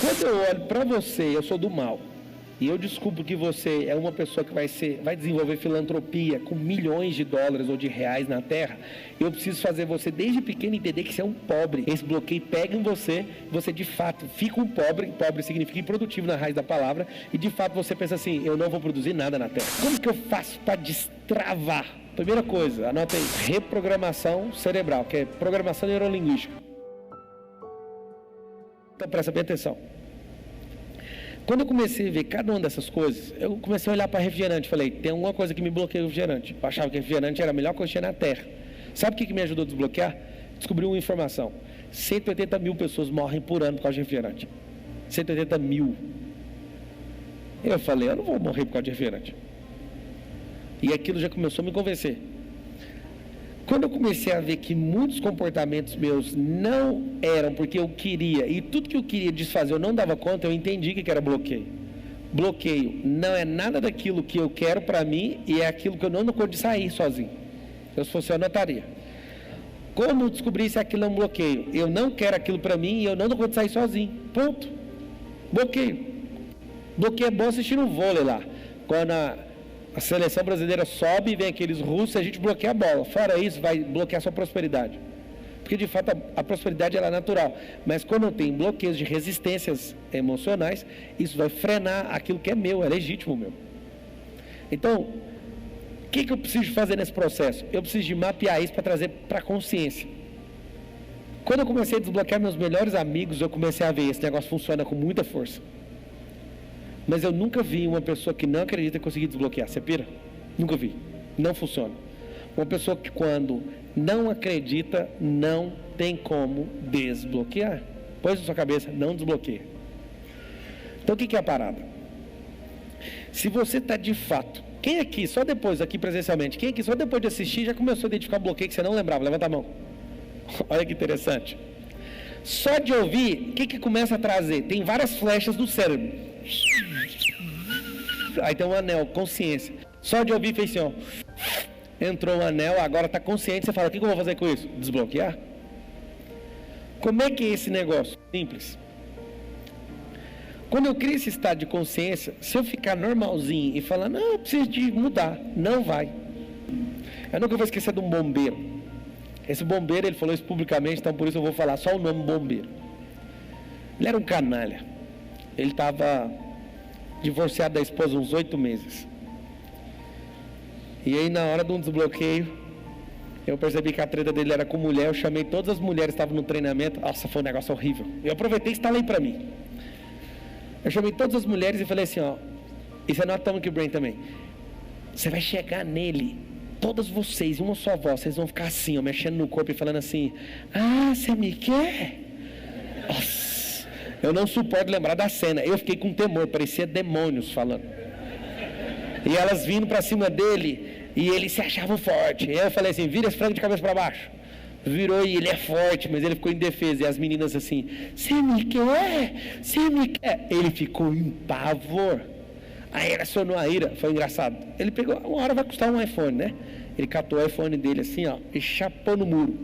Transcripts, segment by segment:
Quando eu olho para você, eu sou do mal, e eu descubro que você é uma pessoa que vai desenvolver filantropia com milhões de dólares ou de reais na terra, eu preciso fazer você desde pequeno entender que você é um pobre. Esse bloqueio pega em você, você de fato fica um pobre. Pobre significa improdutivo na raiz da palavra, e de fato você pensa assim: eu não vou produzir nada na terra. Como que eu faço para destravar? Primeira coisa, anota aí: reprogramação cerebral, que é programação neurolinguística. Então presta bem atenção. Quando eu comecei a ver cada uma dessas coisas, eu comecei a olhar para refrigerante. Falei, tem alguma coisa que me bloqueia o refrigerante. Eu achava que refrigerante era a melhor coisa que tinha na terra. Sabe o que me ajudou a desbloquear? Descobri uma informação: 180 mil pessoas morrem por ano por causa de refrigerante. 180 mil. Eu falei, eu não vou morrer por causa de refrigerante. E aquilo já começou a me convencer. Quando eu comecei a ver que muitos comportamentos meus não eram porque eu queria, e tudo que eu queria desfazer eu não dava conta, eu entendi que era bloqueio. Bloqueio não é nada daquilo que eu quero para mim, e é aquilo que eu não dou conta de sair sozinho. Se fosse eu anotaria. Como descobrir se aquilo é um bloqueio? Eu não quero aquilo para mim e eu não dou conta de sair sozinho. Ponto. Bloqueio. Bloqueio é bom assistir um vôlei lá. Quando a seleção brasileira sobe e vem aqueles russos, a gente bloqueia a bola. Fora isso, vai bloquear a sua prosperidade. Porque de fato a prosperidade ela é natural. Mas quando tem bloqueios de resistências emocionais, isso vai frenar aquilo que é meu, é legítimo meu. Então, o que eu preciso fazer nesse processo? Eu preciso de mapear isso para trazer para a consciência. Quando eu comecei a desbloquear meus melhores amigos, eu comecei a ver esse negócio funciona com muita força. Mas eu nunca vi uma pessoa que não acredita conseguir desbloquear. Você pira? Nunca vi. Não funciona. Uma pessoa que quando não acredita, não tem como desbloquear. Põe na sua cabeça, não desbloqueia. Então o que é a parada? Se você está de fato... Quem aqui, só depois, aqui presencialmente, quem aqui só depois de assistir já começou a identificar um bloqueio que você não lembrava? Levanta a mão. Olha que interessante. Só de ouvir, o que começa a trazer? Tem várias flechas do cérebro. Aí tem um anel, consciência. Só de ouvir fez assim, ó. Entrou um anel, agora está consciente. Você fala, o que eu vou fazer com isso? Desbloquear? Como é que é esse negócio? Simples. Quando eu crio esse estado de consciência, se eu ficar normalzinho e falar, não, eu preciso de mudar, não vai. Eu nunca vou esquecer de um bombeiro. Esse bombeiro, ele falou isso publicamente, então por isso eu vou falar só o nome bombeiro. Ele era um canalha. Ele estava divorciado da esposa uns 8 meses. E aí na hora de um desbloqueio, eu percebi que a treta dele era com mulher. Eu chamei todas as mulheres que estavam no treinamento. Nossa, foi um negócio horrível. Eu aproveitei e instalei para mim. Eu chamei todas as mulheres e falei assim, ó, isso é no Atomic Brain também. Você vai chegar nele, todas vocês, uma só voz, vocês vão ficar assim, ó, mexendo no corpo e falando assim, ah, você me quer? Nossa, eu não suporto lembrar da cena. Eu fiquei com temor, parecia demônios falando. E elas vindo para cima dele, e ele se achava forte. E aí eu falei assim, vira esse frango de cabeça para baixo. Virou e ele é forte, mas ele ficou indefeso. E as meninas assim, você me quer? Você me quer? Ele ficou em pavor. Aí ele acionou a ira, foi engraçado. Ele pegou, uma hora vai custar um iPhone, né? Ele catou o iPhone dele assim, ó, e chapou no muro.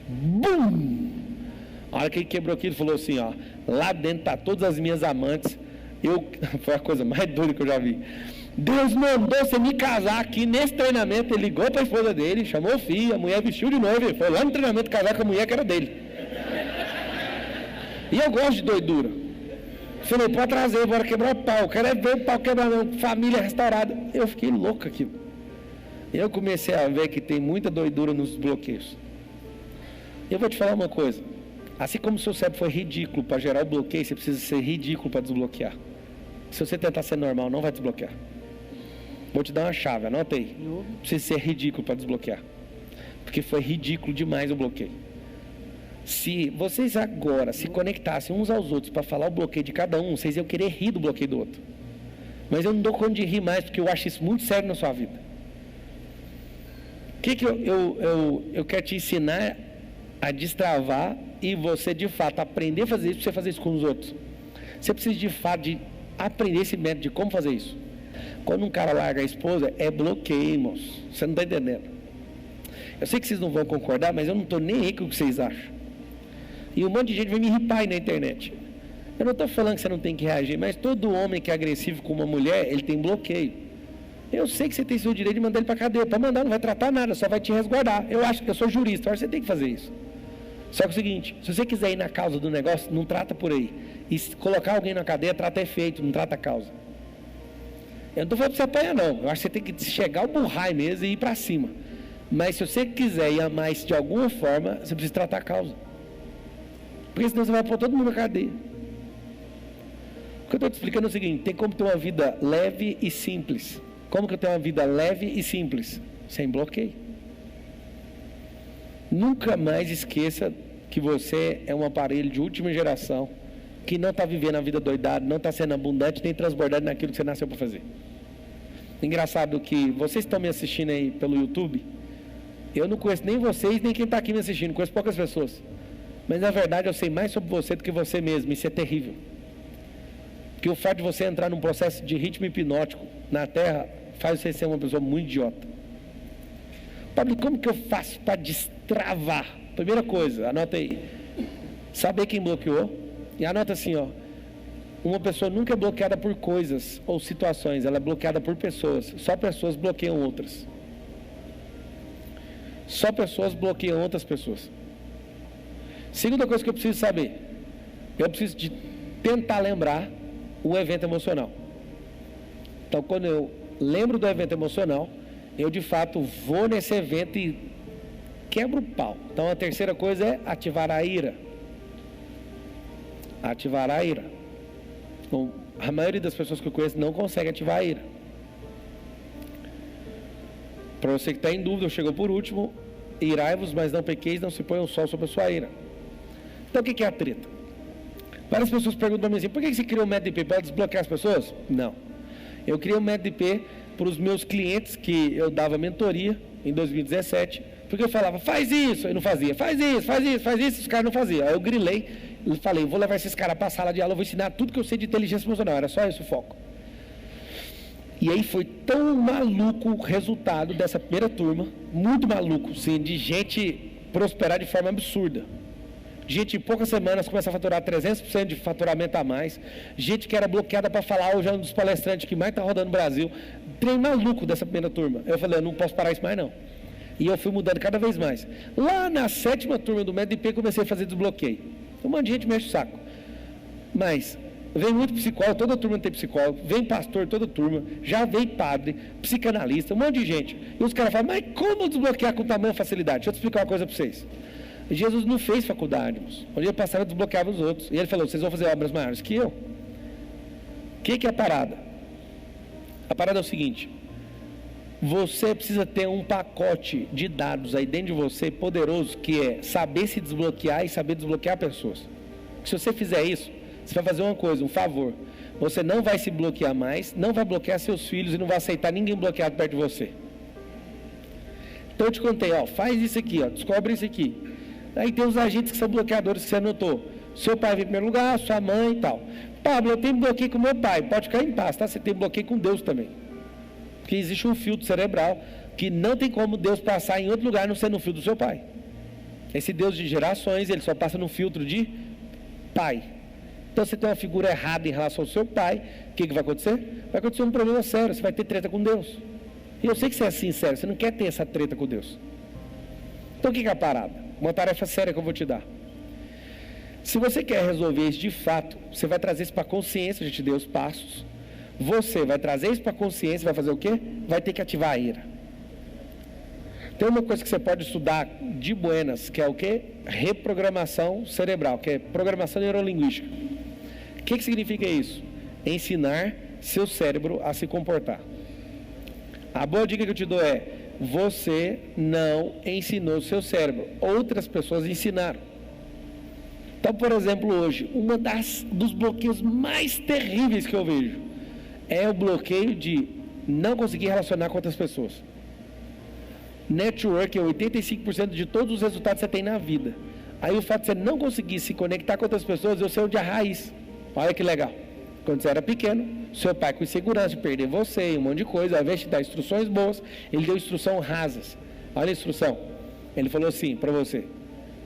Bum! A hora que ele quebrou aquilo, ele falou assim, ó, lá dentro tá todas as minhas amantes. Foi a coisa mais doida que eu já vi. Deus mandou você me casar aqui nesse treinamento. Ele ligou para a esposa dele, chamou o filho, a mulher vestiu de noiva, ele foi lá no treinamento casar com a mulher que era dele. E eu gosto de doidura. Falei, pode trazer, bora quebrar o pau. Quero ver o pau quebrando, família restaurada. Eu fiquei louco aqui. Eu comecei a ver que tem muita doidura nos bloqueios. Eu vou te falar uma coisa. Assim como o seu cérebro foi ridículo para gerar o bloqueio, você precisa ser ridículo para desbloquear. Se você tentar ser normal, não vai desbloquear. Vou te dar uma chave, anota aí. Precisa ser ridículo para desbloquear. Porque foi ridículo demais o bloqueio. Se vocês agora se conectassem uns aos outros para falar o bloqueio de cada um, vocês iam querer rir do bloqueio do outro. Mas eu não dou conta de rir mais, porque eu acho isso muito sério na sua vida. O que eu quero te ensinar a destravar e você de fato aprender a fazer isso, para você fazer isso com os outros. Você precisa de fato de aprender esse método de como fazer isso. Quando um cara larga a esposa, é bloqueio, moço. Você não está entendendo. Eu sei que vocês não vão concordar, mas eu não estou nem aí com o que vocês acham. E um monte de gente vai me irritar aí na internet. Eu não estou falando que você não tem que reagir, mas todo homem que é agressivo com uma mulher, ele tem bloqueio. Eu sei que você tem seu direito de mandar ele para a cadeia. Para mandar não vai tratar nada, só vai te resguardar. Eu acho que eu sou jurista, eu acho que você tem que fazer isso. Só que é o seguinte, se você quiser ir na causa do negócio, não trata por aí. E se colocar alguém na cadeia, trata efeito, não trata a causa. Eu não estou falando para você apanhar, não. Eu acho que você tem que chegar ao burrai mesmo e ir para cima. Mas se você quiser ir a mais de alguma forma, você precisa tratar a causa. Porque senão você vai pôr todo mundo na cadeia. O que eu estou te explicando é o seguinte, tem como ter uma vida leve e simples. Como que eu tenho uma vida leve e simples? Sem bloqueio. Nunca mais esqueça que você é um aparelho de última geração, que não está vivendo a vida doidada, não está sendo abundante, nem transbordando naquilo que você nasceu para fazer. Engraçado que vocês estão me assistindo aí pelo YouTube, eu não conheço nem vocês, nem quem está aqui me assistindo, conheço poucas pessoas. Mas na verdade eu sei mais sobre você do que você mesmo, isso é terrível. Porque o fato de você entrar num processo de ritmo hipnótico na Terra, faz você ser uma pessoa muito idiota. Pablo, como que eu faço para destravar? Primeira coisa, anota aí. Saber quem bloqueou. E anota assim, ó. Uma pessoa nunca é bloqueada por coisas ou situações, ela é bloqueada por pessoas. Só pessoas bloqueiam outras. Só pessoas bloqueiam outras pessoas. Segunda coisa que eu preciso saber. Eu preciso de tentar lembrar o evento emocional. Então, quando eu lembro do evento emocional, eu de fato vou nesse evento e quebro o pau. Então, a terceira coisa é ativar a ira. Ativar a ira. Bom, a maioria das pessoas que eu conheço não consegue ativar a ira. Para você que está em dúvida, chegou por último, irai-vos, mas não pequeis, não se ponha o sol sobre a sua ira. Então, o que é a treta? Várias pessoas perguntam para mim assim, por que você criou o método IP? Para desbloquear as pessoas? Não. Eu criei o método IP para os meus clientes, que eu dava mentoria em 2017, porque eu falava, faz isso, e não fazia, faz isso, os caras não faziam. Aí eu grilei e falei, vou levar esses caras para a sala de aula, vou ensinar tudo que eu sei de inteligência emocional, era só esse o foco. E aí foi tão maluco o resultado dessa primeira turma, muito maluco, sim, de gente prosperar de forma absurda. Gente, em poucas semanas começa a faturar 300% de faturamento a mais. Gente que era bloqueada para falar, hoje é um dos palestrantes que mais está rodando no Brasil. Trem maluco dessa primeira turma. Eu falei, eu não posso parar isso mais não. E eu fui mudando cada vez mais. Lá na 7ª turma do Método IP, comecei a fazer desbloqueio. Um monte de gente mexe o saco. Mas vem muito psicólogo, toda turma tem psicólogo. Vem pastor, toda turma. Já vem padre, psicanalista, um monte de gente. E os caras falam, mas como desbloquear com tamanha facilidade? Deixa eu te explicar uma coisa para vocês. Jesus não fez faculdade, onde ele passava desbloqueava os outros. E ele falou, vocês vão fazer obras maiores que eu. O que é a parada? A parada é o seguinte, você precisa ter um pacote de dados aí dentro de você poderoso, que é saber se desbloquear e saber desbloquear pessoas. Se você fizer isso, você vai fazer uma coisa, um favor. Você não vai se bloquear mais, não vai bloquear seus filhos e não vai aceitar ninguém bloqueado perto de você. Então eu te contei, ó, faz isso aqui, ó, descobre isso aqui. Aí tem os agentes que são bloqueadores que você anotou. Seu pai vem em primeiro lugar, sua mãe e tal. Pablo, eu tenho bloqueio com meu pai. Pode ficar em paz, tá? Você tem bloqueio com Deus também. Porque existe um filtro cerebral que não tem como Deus passar em outro lugar, não sendo no filtro do seu pai. Esse Deus de gerações, ele só passa no filtro de pai. Então você tem uma figura errada em relação ao seu pai, o que vai acontecer? Vai acontecer um problema sério, você vai ter treta com Deus. E eu sei que você é sincero, você não quer ter essa treta com Deus. Então o que é a parada? Uma tarefa séria que eu vou te dar. Se você quer resolver isso de fato, você vai trazer isso para a consciência, a gente deu os passos. Você vai trazer isso para a consciência, vai fazer o quê? Vai ter que ativar a ira. Tem uma coisa que você pode estudar de buenas, que é o quê? Reprogramação cerebral, que é programação neurolinguística. O que significa isso? Ensinar seu cérebro a se comportar. A boa dica que eu te dou é, você não ensinou o seu cérebro, outras pessoas ensinaram. Então, por exemplo, hoje, dos bloqueios mais terríveis que eu vejo é o bloqueio de não conseguir relacionar com outras pessoas. Network é 85% de todos os resultados que você tem na vida. Aí o fato de você não conseguir se conectar com outras pessoas, eu sei onde é a raiz. Olha que legal. Quando você era pequeno, seu pai com insegurança de perder você, um monte de coisa, ao invés de dar instruções boas, ele deu instrução rasas. Olha a instrução. Ele falou assim para você,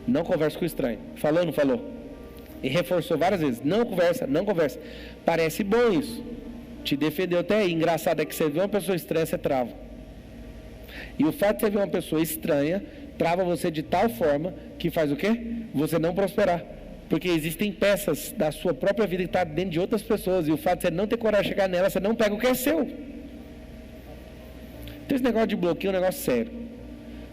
não converse com estranho. Falou ou não falou? E reforçou várias vezes, não conversa, não conversa. Parece bom isso. Te defendeu até aí. Engraçado é que você vê uma pessoa estranha, você trava. E o fato de você ver uma pessoa estranha, trava você de tal forma que faz o quê? Você não prosperar. Porque existem peças da sua própria vida que estão dentro de outras pessoas. E o fato de você não ter coragem de chegar nela, você não pega o que é seu. Então esse negócio de bloqueio é um negócio sério.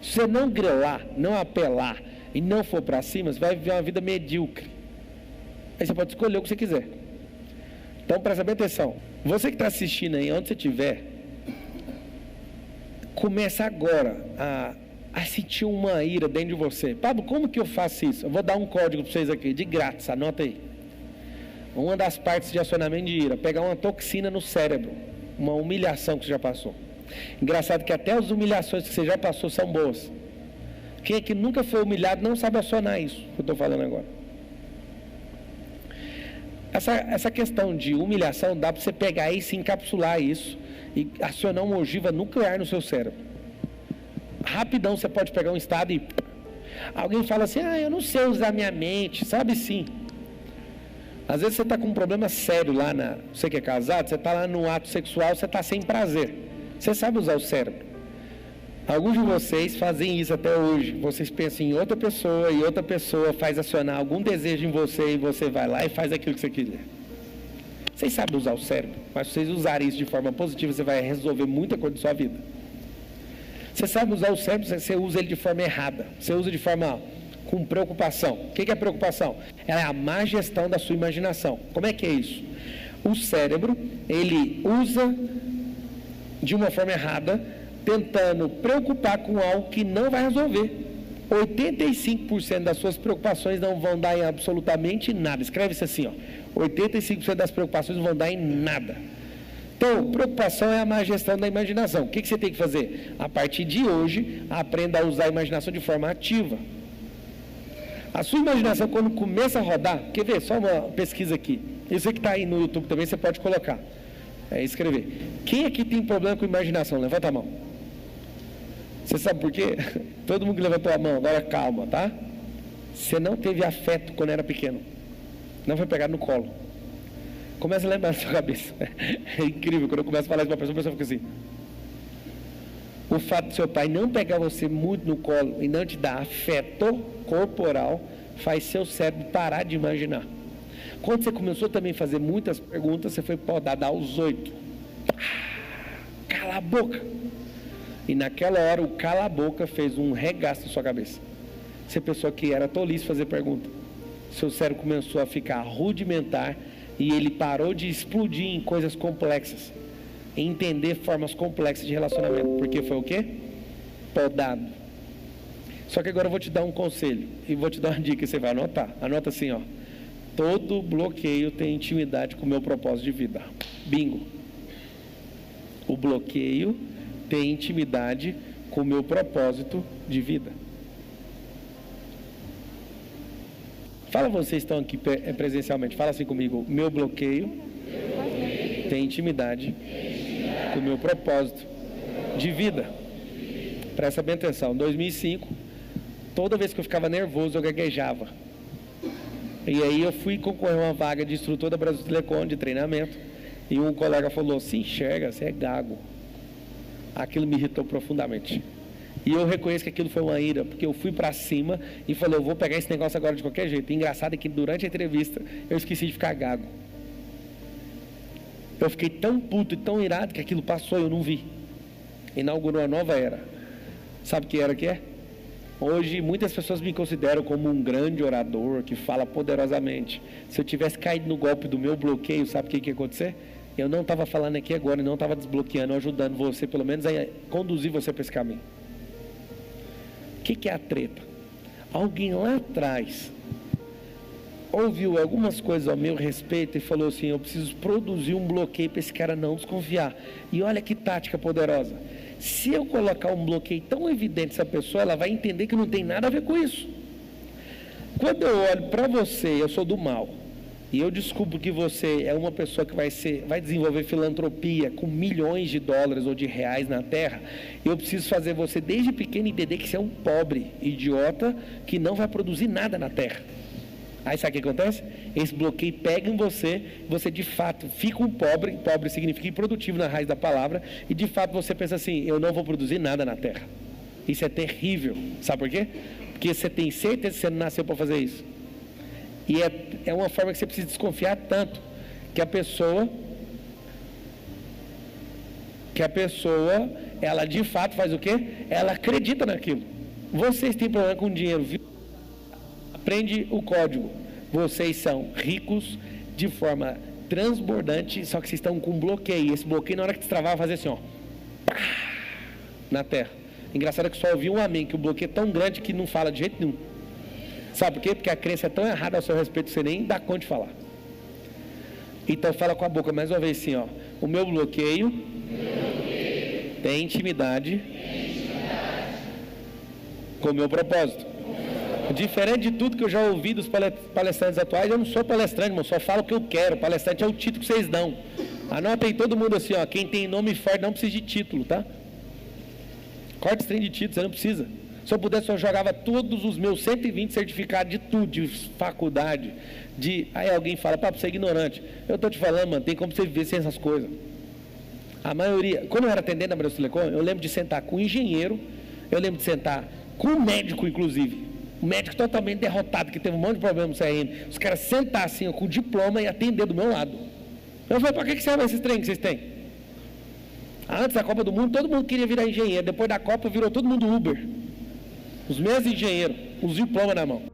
Se você não grilar, não apelar e não for para cima, você vai viver uma vida medíocre. Aí você pode escolher o que você quiser. Então presta bem atenção. Você que está assistindo aí, onde você estiver, começa agora a sentir uma ira dentro de você. Pablo, como que eu faço isso? Eu vou dar um código para vocês aqui, de grátis, anota aí. Uma das partes de acionamento de ira, pegar uma toxina no cérebro, uma humilhação que você já passou. Engraçado que até as humilhações que você já passou são boas. Quem é que nunca foi humilhado não sabe acionar isso que eu estou falando agora. Essa questão de humilhação dá para você pegar e se encapsular isso e acionar uma ogiva nuclear no seu cérebro. Rapidão você pode pegar um estado e... Alguém fala assim, eu não sei usar minha mente. Sabe sim. Às vezes você está com um problema sério lá, você que é casado, você está lá no ato sexual, você está sem prazer. Você sabe usar o cérebro. Alguns de vocês fazem isso até hoje. Vocês pensam em outra pessoa e outra pessoa faz acionar algum desejo em você e você vai lá e faz aquilo que você quiser. Vocês sabem usar o cérebro, mas se vocês usarem isso de forma positiva, você vai resolver muita coisa da sua vida. Você sabe usar o cérebro, você usa ele de forma errada. Você usa de forma com preocupação. O que é preocupação? Ela é a má gestão da sua imaginação. Como é que é isso? O cérebro, ele usa de uma forma errada, tentando preocupar com algo que não vai resolver. 85% das suas preocupações não vão dar em absolutamente nada. Escreve isso assim, 85% das preocupações não vão dar em nada. Então, preocupação é a má gestão da imaginação. O que você tem que fazer? A partir de hoje, aprenda a usar a imaginação de forma ativa. A sua imaginação, quando começa a rodar, quer ver? Só uma pesquisa aqui. Isso que está aí no YouTube também, você pode colocar. Escrever. Quem aqui tem problema com imaginação? Levanta a mão. Você sabe por quê? Todo mundo que levantou a mão, agora calma, tá? Você não teve afeto quando era pequeno. Não foi pegado no colo. Começa a lembrar na sua cabeça. É incrível, quando eu começo a falar isso para a pessoa fica assim. O fato de seu pai não pegar você muito no colo e não te dar afeto corporal faz seu cérebro parar de imaginar. Quando você começou também a fazer muitas perguntas, você foi podado aos 8. Cala a boca. E naquela hora o cala a boca fez um regaço na sua cabeça. Você pensou que era tolice fazer pergunta. Seu cérebro começou a ficar rudimentar e ele parou de explodir em coisas complexas. Em entender formas complexas de relacionamento. Porque foi o quê? Podado. Só que agora eu vou te dar um conselho. E vou te dar uma dica que você vai anotar. Anota assim, Todo bloqueio tem intimidade com o meu propósito de vida. Bingo. O bloqueio tem intimidade com o meu propósito de vida. Fala, vocês estão aqui presencialmente. Fala assim comigo. Meu bloqueio tem intimidade com o meu propósito de vida. Presta bem atenção. Em 2005, toda vez que eu ficava nervoso, eu gaguejava. E aí eu fui concorrer a uma vaga de instrutor da Brasil Telecom, de treinamento. E um colega falou, se enxerga, você é gago. Aquilo me irritou profundamente. E eu reconheço que aquilo foi uma ira, porque eu fui para cima e falei, eu vou pegar esse negócio agora de qualquer jeito. E engraçado é que durante a entrevista, eu esqueci de ficar gago. Eu fiquei tão puto e tão irado que aquilo passou e eu não vi. Inaugurou uma nova era. Sabe que era que é? Hoje, muitas pessoas me consideram como um grande orador, que fala poderosamente. Se eu tivesse caído no golpe do meu bloqueio, sabe o que ia acontecer? Eu não estava falando aqui agora, não estava desbloqueando, ajudando você, pelo menos, a conduzir você para esse caminho. O que é a treta? Alguém lá atrás ouviu algumas coisas ao meu respeito e falou assim, eu preciso produzir um bloqueio para esse cara não desconfiar. E olha que tática poderosa. Se eu colocar um bloqueio tão evidente nessa pessoa, ela vai entender que não tem nada a ver com isso. Quando eu olho para você, eu sou do mal, e eu descubro que você é uma pessoa que vai desenvolver filantropia com milhões de dólares ou de reais na terra, eu preciso fazer você desde pequeno entender que você é um pobre, idiota, que não vai produzir nada na terra. Aí sabe o que acontece? Esse bloqueio pega em você, você de fato fica um pobre, pobre significa improdutivo na raiz da palavra, e de fato você pensa assim, eu não vou produzir nada na terra. Isso é terrível. Sabe por quê? Porque você tem certeza que você não nasceu para fazer isso. E é uma forma que você precisa desconfiar tanto, que a pessoa, ela de fato faz o quê? Ela acredita naquilo. Vocês têm problema com dinheiro, viu? Aprende o código. Vocês são ricos de forma transbordante, só que vocês estão com um bloqueio. Esse bloqueio, na hora que destravar, vai fazer assim, ó, na terra. Engraçado que só ouvi um amém, que o bloqueio é tão grande que não fala de jeito nenhum. Sabe por quê? Porque a crença é tão errada ao seu respeito que você nem dá conta de falar. Então fala com a boca mais uma vez assim, ó. O meu bloqueio tem intimidade com o meu propósito. Diferente de tudo que eu já ouvi dos palestrantes atuais, eu não sou palestrante, irmão, só falo o que eu quero. Palestrante é o título que vocês dão. Anotem todo mundo assim, ó. Quem tem nome forte não precisa de título, tá? Corta esse trem de título, você não precisa. Se eu pudesse, eu jogava todos os meus 120 certificados de tudo, de faculdade, Aí alguém fala, papo, você é ignorante. Eu tô te falando, mano, tem como você viver sem essas coisas. A maioria, quando eu era atendente na Brasil Telecom, eu lembro de sentar com um engenheiro, eu lembro de sentar com um médico, inclusive. Um médico totalmente derrotado, que teve um monte de problema no CRM. Os caras sentar assim, ó, com diploma e atender do meu lado. Eu falei, para que serve esses treinos que vocês têm? Antes da Copa do Mundo, todo mundo queria virar engenheiro. Depois da Copa, virou todo mundo Uber. Os mesmos engenheiros, os diplomas na mão.